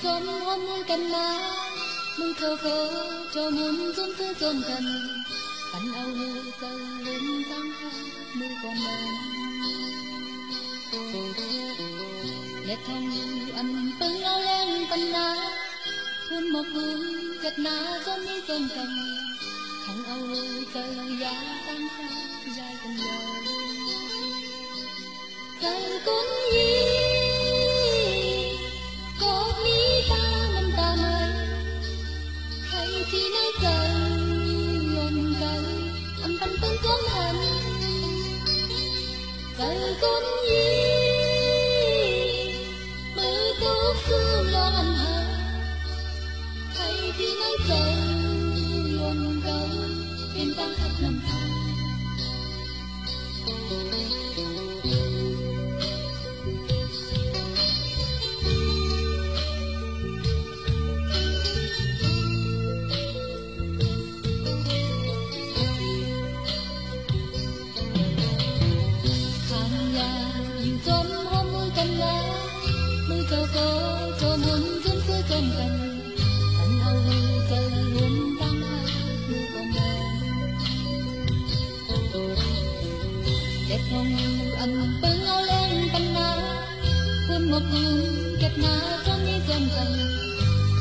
chôm hôm môi cành lá mưa thơ khơ cho muốn chôm thứ chôm cần cành ao hư giờ lên tăng mưa còn mềm lệ thong như ăn bưng ao lên cành lá hôn một hương gật ná chôm đi chôm cần cành ao hư giờ giá tăng dài cần giờ cuốn gì có lý ta năm ta mới hay thì nói giờ luôn giờ âm tâm tên giống hẳn giờ cuốn gì mưa tốt thương lo hẳn hờ hay thì nói giờ luôn giờ yên ta hết năm ta cho muốn dân quê trong gần anh ao hư giờ luôn đang mưa còn đẹp hồng anh bưng ao lên cành lá hôn một hương đẹp ná trong đi trong gần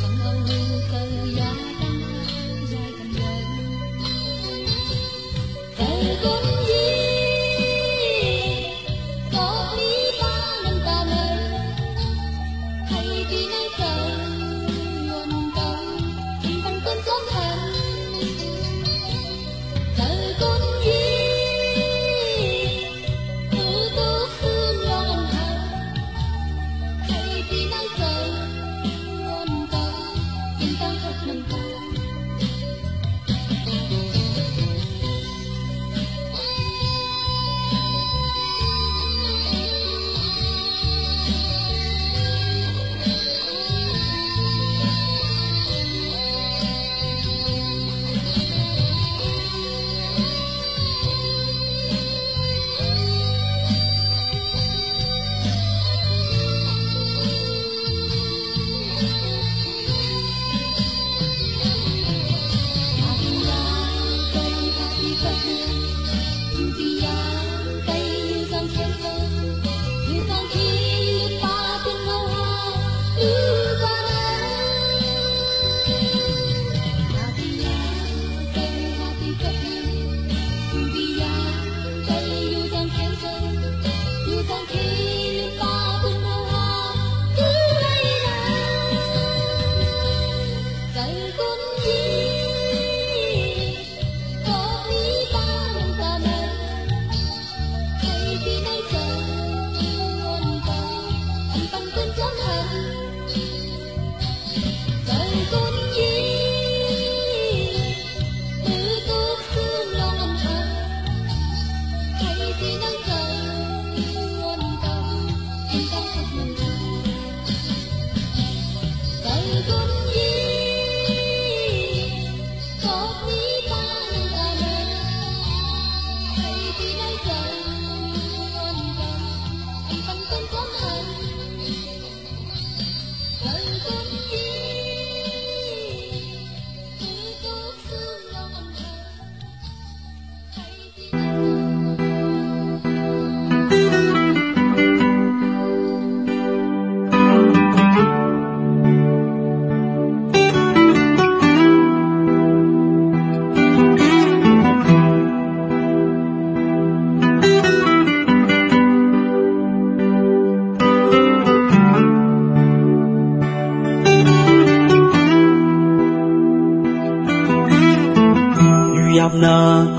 anh ao hư giờ giá đang dài gần đời giờ cũng gì có lý ta nên ta mới thì nói giờ luôn đâu tình bằng cơn gió hẳn giờ con gì cứ tốt thương lòng hờn hay thì nói giờ luôn đâu tình ta thật lòng ta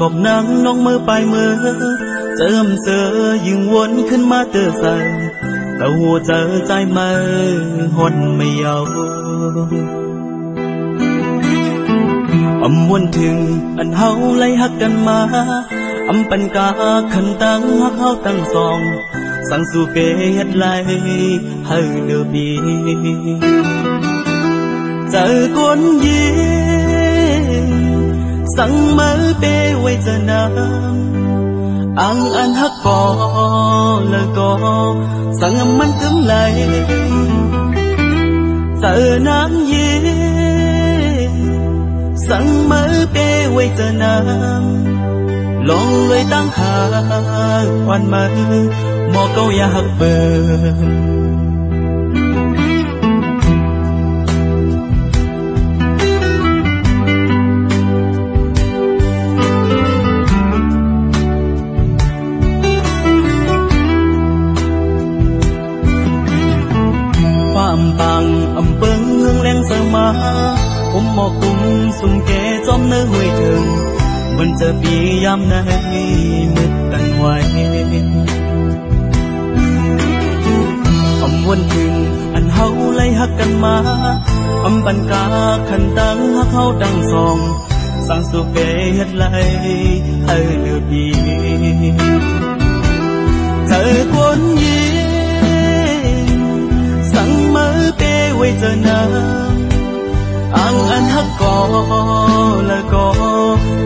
กบนางน้องมือปลายมือเจิมเสือยิงวนขึ้นมาเตือใส่แต่หัวใจใจมือหดไม่ยาววนถึงอันเฮาไล่หักกันมาปันกาขันตั้งหักเฮาตั้งสองสั่งสู่เกดไล่ให้เดือบีเจอคนยิงสั่งมือเปไว้จะนำอันฮักก่อเลยก่อสั่งมันถึงไหล giờ nắng ye sáng mới bê quay giờ nắng lòng người tăng hà oan mơ mò câu ya hấp bờ bằng âm bưng hương len sơ má mò cung sung kê xóm nơi huệ thường mình giờ bị giam này mệt tận ngoài quân thường anh hậu lấy hắc căn má bàn cá khăn tăng hắc hậu đằng sòng sang su kê hết lại hơi được đi thời quân gì sáng mới bê quay giờ nắng ăn hắc có là có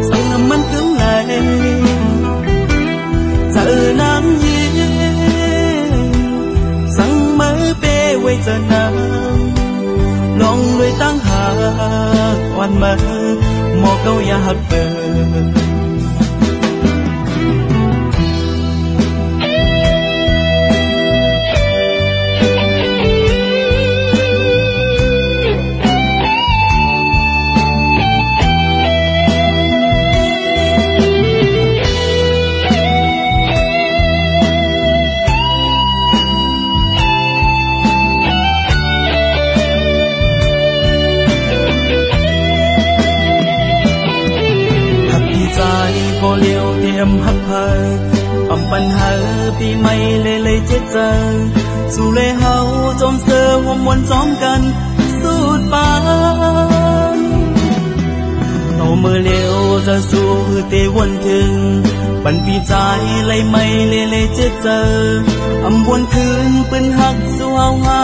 sáng nằm mắt cứng lại giờ nắng gì sáng mới bê quay giờ nắng lòng người tăng hà oan mơ mò câu ya hấp bờ có liều thêm hấp hơiปัญหาปีใหม่เลยเจ็ดเจอสู่เลยเฮาจอมเสือหัวมวนซ้อมกันสูดปานโตมือเลี้ยวจะสู้เตวันถึงปันปีใจเลยไม่เลยเจ็ดเจอวนคืนปืนหักสู้เอาหา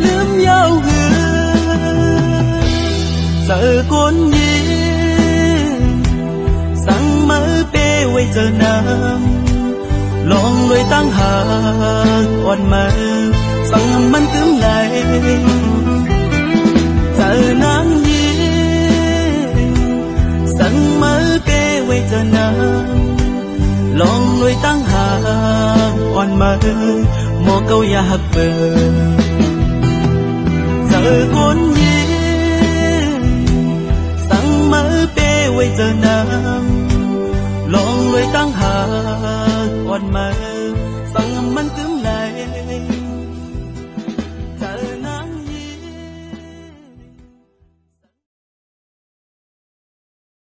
ลืมยาวหือเสือคนยีสั่งมือเป้ไว้เจอน้ำลองเลยตั้งหากอ่อนมาสั่งมันคืมไหลเจอน้ำยีสั่งมือเป้ไว้เจอน้ำลองเลยตั้งหากอ่อนมาหมอเกาอยากเปิดเจอคนยีสั่งมือเป้ไว้เจอน้ำลองเลยตั้งหากอ่อนมาสั่งมันคืมไหล